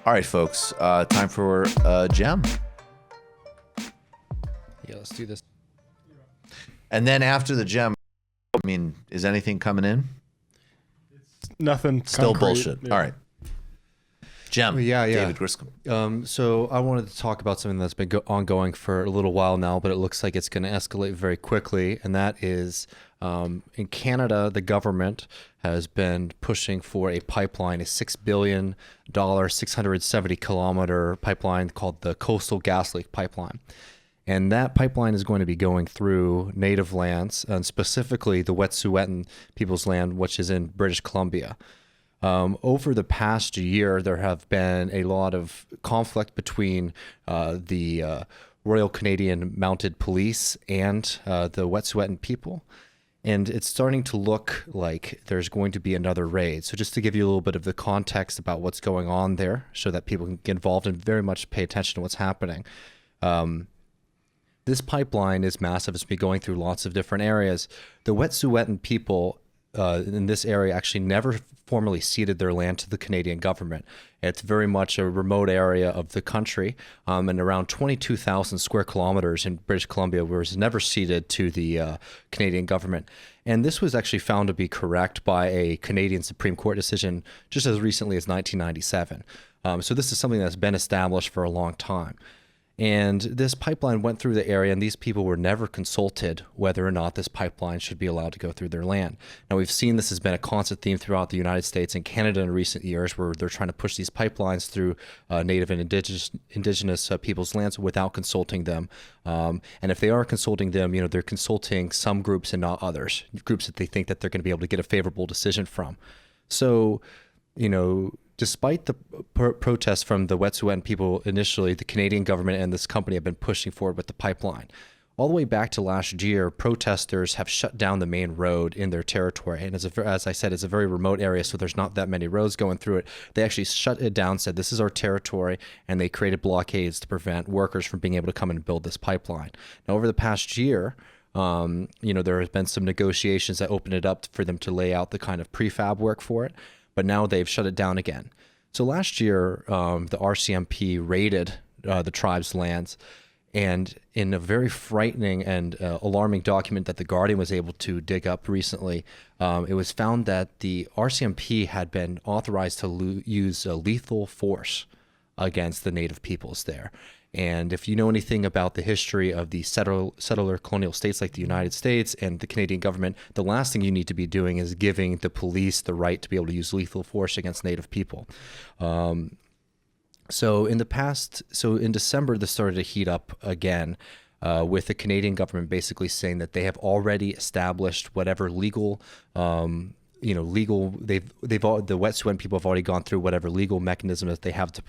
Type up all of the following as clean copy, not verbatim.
All right, folks. Time for Gem. Yeah, let's do this. And then after the Gem, I mean, is anything coming in? Nothing. Still concrete. bullshit. Yeah. All right. Gem. Yeah. David Griscom. So I wanted to talk about something that's been ongoing for a little while now, but it looks like it's going to escalate very quickly. And that is in Canada, the government has been pushing for a pipeline, a $6 billion, 670-kilometer pipeline called the Coastal Gaslink pipeline. And that pipeline is going to be going through native lands, and specifically the Wet'suwet'en people's land, which is in British Columbia. Over the past year, there have been a lot of conflict between the Royal Canadian Mounted Police and the Wet'suwet'en people. And it's starting to look like there's going to be another raid. So just to give you a little bit of the context about what's going on there so that people can get involved and very much pay attention to what's happening. This pipeline is massive. It's been going through lots of different areas. The Wet'suwet'en people in this area actually never formally ceded their land to the Canadian government. It's very much a remote area of the country, and around 22,000 square kilometers in British Columbia was never ceded to the Canadian government. And this was actually found to be correct by a Canadian Supreme Court decision just as recently as 1997. So this is something that's been established for a long time. And this pipeline went through the area, and these people were never consulted whether or not this pipeline should be allowed to go through their land. Now, we've seen this has been a constant theme throughout the United States and Canada in recent years, where they're trying to push these pipelines through native and indigenous people's lands without consulting them. And if they are consulting them, they're consulting some groups and not others, groups that they think that they're going to be able to get a favorable decision from. So, despite the protests from the Wet'suwet'en people initially, the Canadian government and this company have been pushing forward with the pipeline. All the way back to last year, protesters have shut down the main road in their territory. And as I said, it's a very remote area, so there's not that many roads going through it. They actually shut it down, said this is our territory, and they created blockades to prevent workers from being able to come and build this pipeline. Now, over the past year, there has been some negotiations that opened it up for them to lay out the kind of prefab work for it. But now they've shut it down again. So last year, the RCMP raided the tribe's lands, and in a very frightening and alarming document that The Guardian was able to dig up recently, it was found that the RCMP had been authorized to use lethal force against the native peoples there. And if you know anything about the history of the settler colonial states like the United States and the Canadian government, the last thing you need to be doing is giving the police the right to be able to use lethal force against native people. So in December, this started to heat up again, with the Canadian government basically saying that they have already established whatever legal the Wet'suwet'en people have already gone through whatever legal mechanism that they have to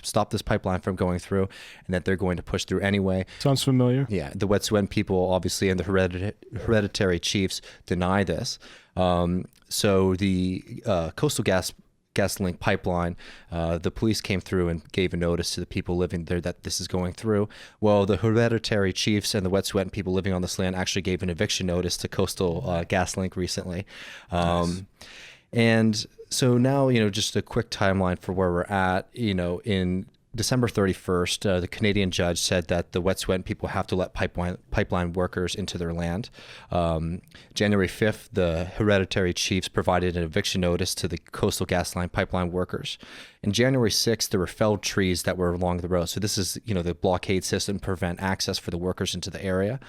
stop this pipeline from going through, and that they're going to push through anyway. Sounds familiar. Yeah, the Wet'suwet'en people obviously and the hereditary chiefs deny this. So the Coastal Gaslink pipeline, the police came through and gave a notice to the people living there that this is going through. Well, the hereditary chiefs and the Wet'suwet'en people living on this land actually gave an eviction notice to Coastal Gaslink recently. Nice. And so now, just a quick timeline for where we're at, in December 31st, the Canadian judge said that the Wet'suwet'en people have to let pipeline workers into their land. January 5th, the hereditary chiefs provided an eviction notice to the Coastal Gasline pipeline workers. And January 6th, there were felled trees that were along the road. So this is, the blockade system to prevent access for the workers into the area.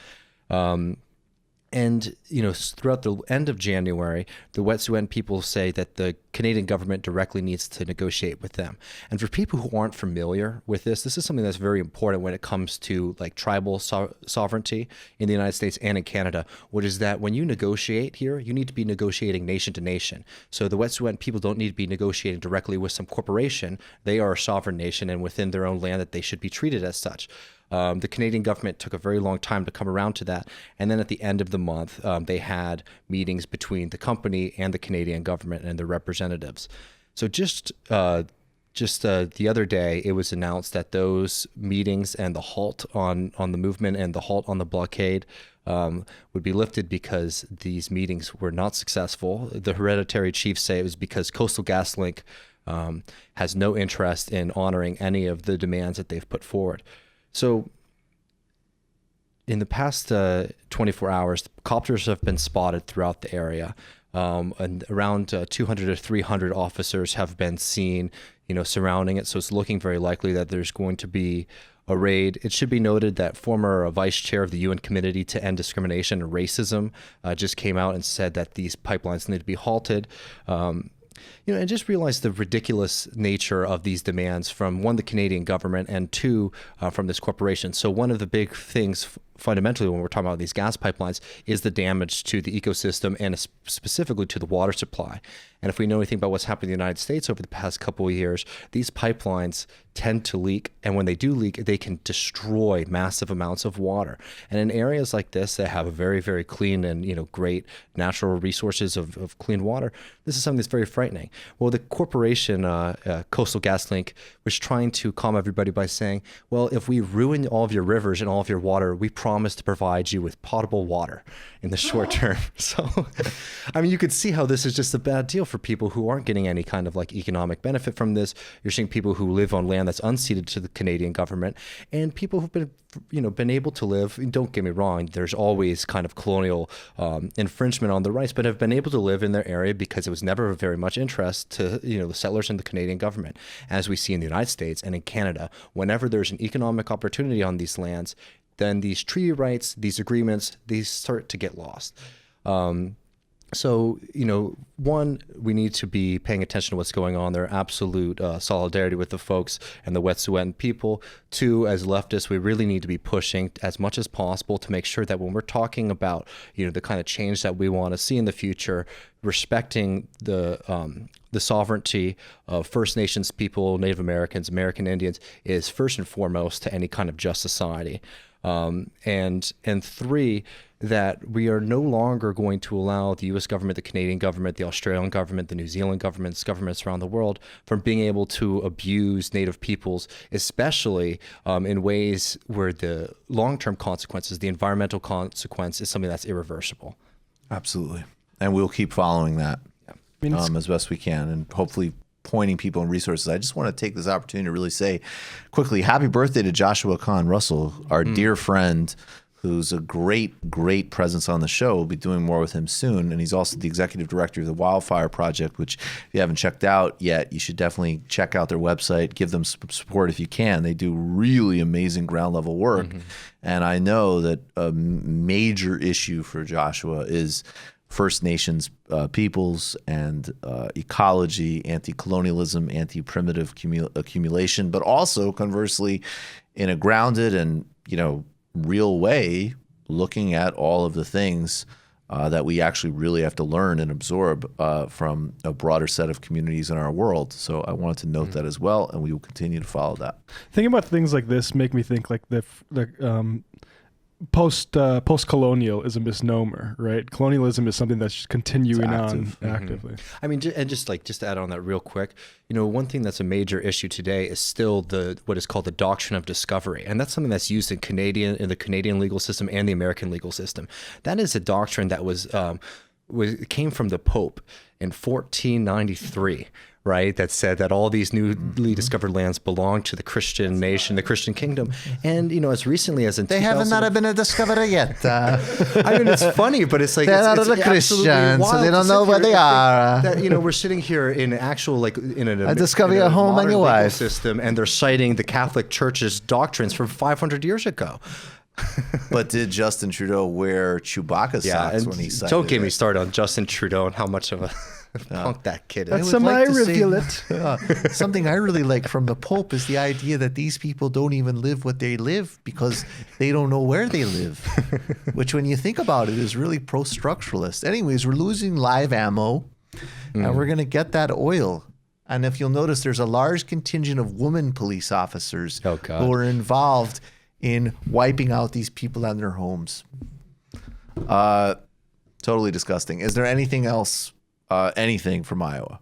And, throughout the end of January, the Wet'suwet'en people say that the Canadian government directly needs to negotiate with them. And for people who aren't familiar with this is something that's very important when it comes to tribal sovereignty in the United States and in Canada, which is that when you negotiate here, you need to be negotiating nation to nation. So the Wet'suwet'en people don't need to be negotiating directly with some corporation. They are a sovereign nation, and within their own land that they should be treated as such. The Canadian government took a very long time to come around to that. And then at the end of the month, they had meetings between the company and the Canadian government and their representatives. So just the other day, it was announced that those meetings and the halt on the movement and the halt on the blockade would be lifted because these meetings were not successful. The hereditary chiefs say it was because Coastal Gaslink has no interest in honoring any of the demands that they've put forward. So in the past 24 hours, copters have been spotted throughout the area. And around 200 to 300 officers have been seen, surrounding it. So it's looking very likely that there's going to be a raid. It should be noted that former vice chair of the UN Committee to End Discrimination and Racism just came out and said that these pipelines need to be halted. And just realize the ridiculous nature of these demands from, one, the Canadian government, and two, from this corporation. So one of the big things fundamentally when we're talking about these gas pipelines is the damage to the ecosystem and specifically to the water supply. And if we know anything about what's happened in the United States over the past couple of years, these pipelines tend to leak. And when they do leak, they can destroy massive amounts of water. And in areas like this that have a very, very clean and, great natural resources of clean water, this is something that's very frightening. Well, the corporation, Coastal Gaslink, was trying to calm everybody by saying, well, if we ruin all of your rivers and all of your water, we promise to provide you with potable water in the short term. So, you could see how this is just a bad deal for people who aren't getting any kind of economic benefit from this. You're seeing people who live on land that's unceded to the Canadian government, and people who've been able to live. Don't get me wrong, there's always kind of colonial infringement on the rights, but have been able to live in their area because it was never of very much interest to the settlers and the Canadian government. As we see in the United States and in Canada, whenever there's an economic opportunity on these lands, then these treaty rights, these agreements, these start to get lost. So, one, we need to be paying attention to what's going on there, absolute solidarity with the folks and the Wet'suwet'en people. Two, as leftists, we really need to be pushing as much as possible to make sure that when we're talking about, the kind of change that we want to see in the future, respecting the sovereignty of First Nations people, Native Americans, American Indians is first and foremost to any kind of just society. And three, that we are no longer going to allow the U.S. government, the Canadian government, the Australian government, the New Zealand governments around the world from being able to abuse Native peoples, especially in ways where the long-term consequences, the environmental consequence, is something that's irreversible. Absolutely. And we'll keep following that as best we can, and hopefully pointing people and resources. I just want to take this opportunity to really say quickly, happy birthday to Joshua Kahn Russell, our dear friend, who's a great, great presence on the show. We'll be doing more with him soon. And he's also the executive director of the Wildfire Project, which if you haven't checked out yet, you should definitely check out their website, give them some support if you can. They do really amazing ground level work. And I know that a major issue for Joshua is First Nations peoples and ecology, anti-colonialism, anti-primitive accumulation, but also conversely in a grounded and, real way, looking at all of the things that we actually really have to learn and absorb from a broader set of communities in our world. So I wanted to note that as well, and we will continue to follow that. Thinking about things like this make me think like the post-colonial is a misnomer, right? Colonialism is something that's just continuing on actively. Just to add on that real quick, one thing that's a major issue today is still what is called the doctrine of discovery, and that's something that's used in the Canadian legal system and the American legal system. That is a doctrine that came from the Pope in 1493. Right, that said that all these newly discovered lands belong to the Christian nation, the Christian kingdom, and as recently as in they haven't been discovered yet. It's funny, but it's like they're not the Christians, so they don't know where they are. That, we're sitting here in actual I discover your home and your wife system, and they're citing the Catholic Church's doctrines from 500 years ago. But did Justin Trudeau wear Chewbacca socks when he cited Don't get me started on Justin Trudeau and how much of a punk that kid is. That's semi-rivulet. Something I really like from the Pope is the idea that these people don't even live what they live because they don't know where they live, which when you think about it is really pro-structuralist. Anyways, we're losing live ammo and we're going to get that oil. And if you'll notice, there's a large contingent of women police officers who are involved in wiping out these people and their homes. Totally disgusting. Is there anything else? Anything from Iowa?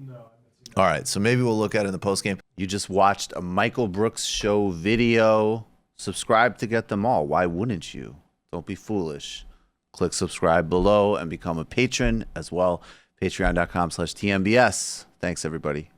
No. All right, so maybe we'll look at it in the postgame. You just watched a Michael Brooks show video. Subscribe to get them all. Why wouldn't you? Don't be foolish. Click subscribe below and become a patron as well. Patreon.com/TMBS. Thanks, everybody.